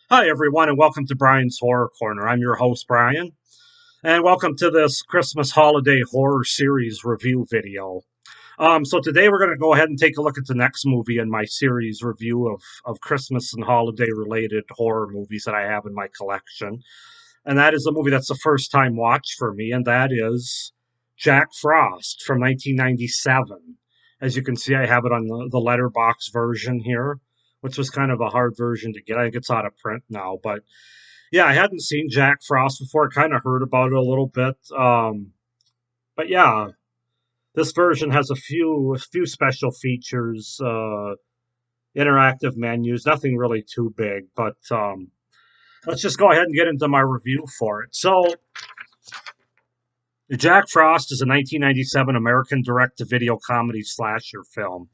Hi, everyone, and welcome to Brian's Horror Corner. I'm your host, Brian, and welcome to this Christmas holiday horror series review video. So today we're going to go ahead and take a look at the next movie in my series review of Christmas and holiday related horror movies that I have in my collection. And that is a movie that's a first time watch for me, and that is Jack Frost from 1997. As you can see, I have it on the letterbox version here, which was kind of a hard version to get. I think it's out of print now, but yeah, I hadn't seen Jack Frost before. Kind of heard about it a little bit, but yeah, this version has a few special features, interactive menus, nothing really too big. But let's just go ahead and get into my review for it. So, Jack Frost is a 1997 American direct-to-video comedy slasher film,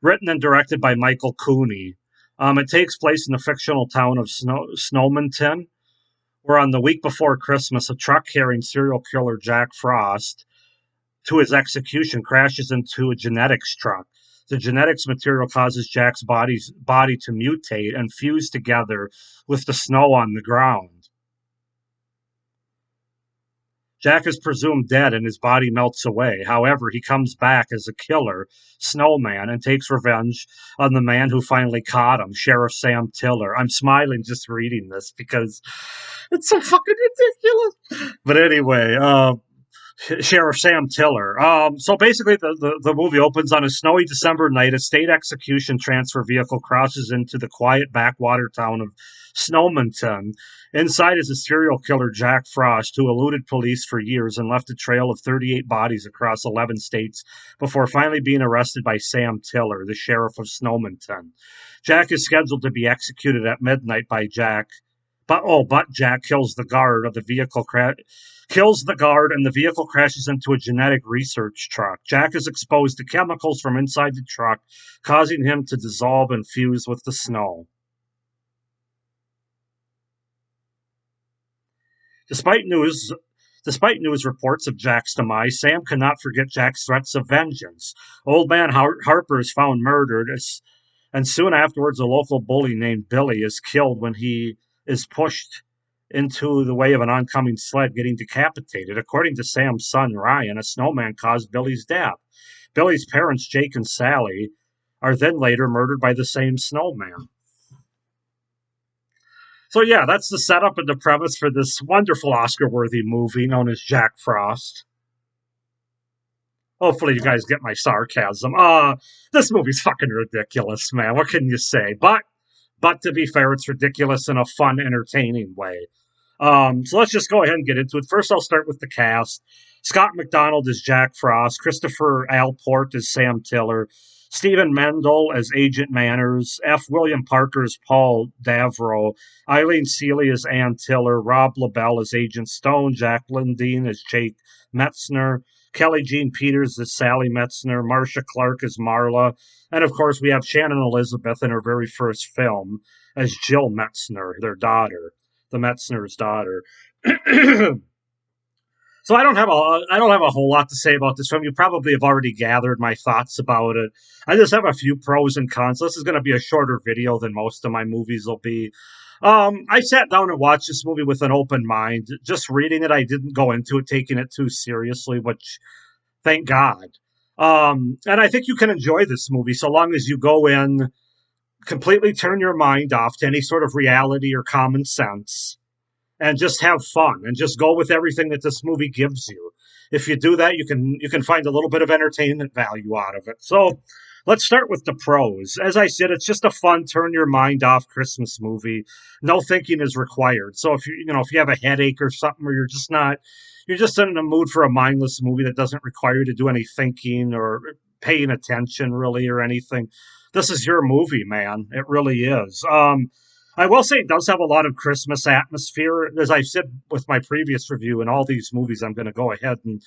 written and directed by Michael Cooney. It takes place in the fictional town of Snowmanton, where on the week before Christmas, a truck carrying serial killer Jack Frost to his execution crashes into a genetics truck. The genetics material causes Jack's body to mutate and fuse together with the snow on the ground. Jack is presumed dead and his body melts away. However, he comes back as a killer, snowman, and takes revenge on the man who finally caught him, Sheriff Sam Tiller. I'm smiling just reading this because it's so fucking ridiculous. But anyway, Sheriff Sam Tiller. So basically, the movie opens on a snowy December night. A state execution transfer vehicle crosses into the quiet backwater town of Snowmanton. Inside is a serial killer, Jack Frost, who eluded police for years and left a trail of 38 bodies across 11 states before finally being arrested by Sam Tiller, the sheriff of Snowmanton. Jack is scheduled to be executed at midnight by Jack. But Jack kills the guard of the vehicle kills the guard and the vehicle crashes into a genetic research truck. Jack is exposed to chemicals from inside the truck, causing him to dissolve and fuse with the snow. Despite news Despite news reports of Jack's demise, Sam cannot forget Jack's threats of vengeance. Old Man Harper is found murdered, and soon afterwards, a local bully named Billy is killed when he is pushed into the way of an oncoming sled, getting decapitated. According to Sam's son, Ryan, a snowman caused Billy's death. Billy's parents, Jake and Sally, are then later murdered by the same snowman. So, yeah, that's the setup and the premise for this wonderful Oscar worthy movie known as Jack Frost. Hopefully, you guys get my sarcasm. This movie's fucking ridiculous, man. What can you say? But to be fair, it's ridiculous in a fun, entertaining way. So let's just go ahead and get into it. First, I'll start with the cast. Scott McDonald is Jack Frost. Christopher Alport is Sam Tiller. Stephen Mendel as Agent Manners. F. William Parker as Paul Davro. Eileen Seeley as Ann Tiller. Rob LaBelle as Agent Stone. Jacqueline Dean as Jake Metzner. Kelly Jean Peters as Sally Metzner. Marcia Clark as Marla. And of course, we have Shannon Elizabeth in her very first film as Jill Metzner, their daughter, the Metzner's daughter. So I don't have a whole lot to say about this film. You probably have already gathered my thoughts about it. I just have a few pros and cons. This is going to be a shorter video than most of my movies will be. I sat down and watched this movie with an open mind. Just reading it, I didn't go into it taking it too seriously, which thank God. And I think you can enjoy this movie so long as you go in completely turn your mind off to any sort of reality or common sense and just have fun and just go with everything that this movie gives you. If you do that, you can find a little bit of entertainment value out of it. So let's start with the pros. As I said, it's just a fun turn your mind off Christmas movie. No thinking is required. So if you have a headache or something, or you're just in the mood for a mindless movie that doesn't require you to do any thinking or paying attention really or anything. This is your movie, man. It really is. I will say it does have a lot of Christmas atmosphere. As I said with my previous review, in all these movies, I'm going to go ahead and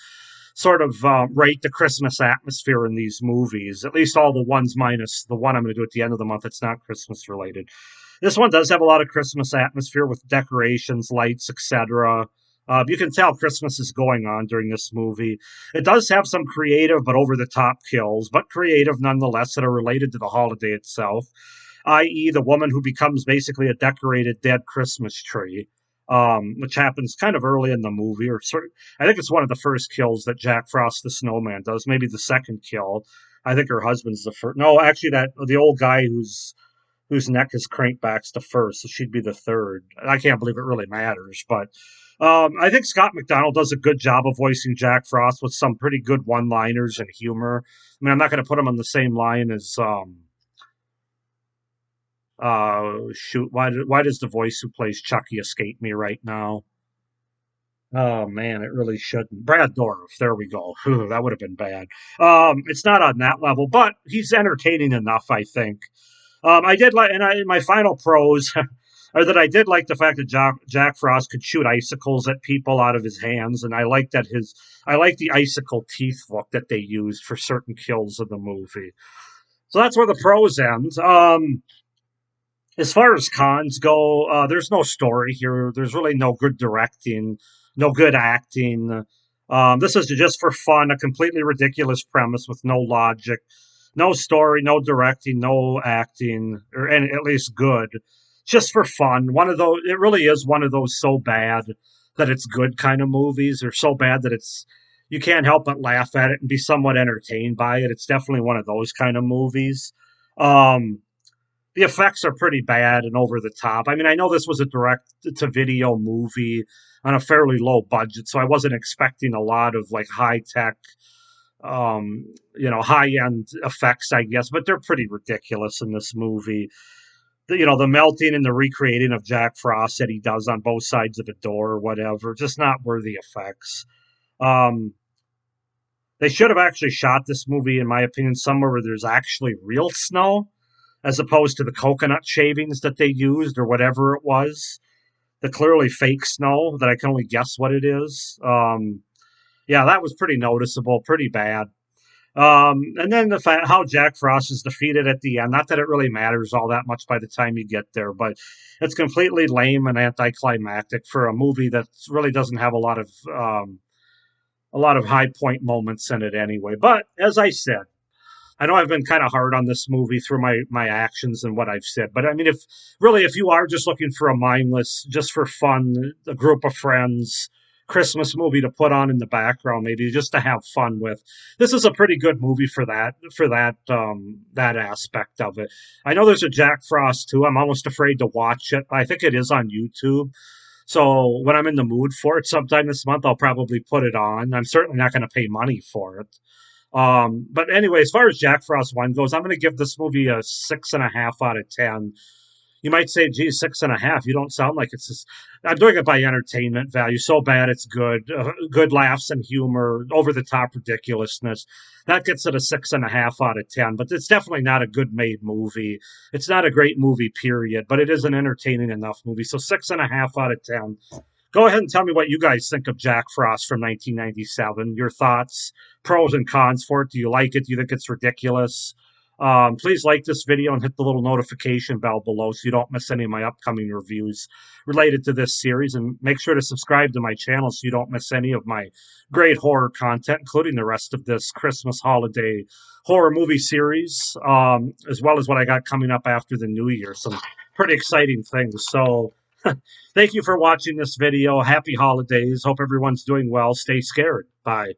sort of rate the Christmas atmosphere in these movies, at least all the ones minus the one I'm going to do at the end of the month that's not Christmas related. This one does have a lot of Christmas atmosphere with decorations, lights, etc. You can tell Christmas is going on during this movie. It does have some creative but over the top kills, but creative nonetheless that are related to the holiday itself. i.e., the woman who becomes basically a decorated dead Christmas tree, which happens kind of early in the movie, I think it's one of the first kills that Jack Frost the Snowman does, maybe the second kill. I think her husband's the first. No, actually, that the old guy whose neck is cranked back's the first, so she'd be the third. I can't believe it really matters, but I think Scott McDonald does a good job of voicing Jack Frost with some pretty good one-liners and humor. I mean, I'm not going to put him on the same line as shoot. Why does the voice who plays Chucky escape me right now? Oh man, it really shouldn't. Brad Dourif, there we go. Whew, that would have been bad. It's not on that level, but he's entertaining enough, I think. I did like, and my final pros are that I did like the fact that Jack Frost could shoot icicles at people out of his hands, and I like the icicle teeth look that they used for certain kills in the movie. So that's where the pros end. As far as cons go, there's no story here. There's really no good directing, no good acting. This is just for fun, a completely ridiculous premise with no logic, no story, no directing, no acting, or any, at least good. Just for fun. One of those. It really is one of those so bad that it's good kind of movies, or so bad that it's you can't help but laugh at it and be somewhat entertained by it. It's definitely one of those kind of movies. Um, the effects are pretty bad and over the top. I mean, I know this was a direct to video movie on a fairly low budget, so I wasn't expecting a lot of like high tech, high end effects, I guess, but they're pretty ridiculous in this movie. The melting and the recreating of Jack Frost that he does on both sides of the door or whatever, just not worthy effects. Um, they should have actually shot this movie, in my opinion, somewhere where there's actually real snow as opposed to the coconut shavings that they used or whatever it was. The clearly fake snow that I can only guess what it is. Yeah, that was pretty noticeable, pretty bad. And then the fact how Jack Frost is defeated at the end. Not that it really matters all that much by the time you get there, but it's completely lame and anticlimactic for a movie that really doesn't have a lot of high point moments in it anyway. But as I said, I know I've been kind of hard on this movie through my actions and what I've said, but I mean, if you are just looking for a mindless, just for fun, a group of friends Christmas movie to put on in the background, maybe just to have fun with, this is a pretty good movie for that aspect of it. I know there's a Jack Frost too. I'm almost afraid to watch it. I think it is on YouTube. So when I'm in the mood for it sometime this month, I'll probably put it on. I'm certainly not going to pay money for it. But anyway, as far as Jack Frost 1 goes, I'm going to give this movie a 6.5 out of 10. You might say, geez, 6.5. You don't sound like it's just. I'm doing it by entertainment value. So bad it's good. Good laughs and humor, over the top ridiculousness. That gets it a 6.5 out of 10. But it's definitely not a good made movie. It's not a great movie, period. But it is an entertaining enough movie. So 6.5 out of 10. Go ahead and tell me what you guys think of Jack Frost from 1997. Your thoughts, pros and cons for it. Do you like it? Do you think it's ridiculous? Please like this video and hit the little notification bell below so you don't miss any of my upcoming reviews related to this series. And make sure to subscribe to my channel so you don't miss any of my great horror content, including the rest of this Christmas holiday horror movie series, as well as what I got coming up after the new year. Some pretty exciting things. So thank you for watching this video. Happy holidays. Hope everyone's doing well. Stay scared. Bye.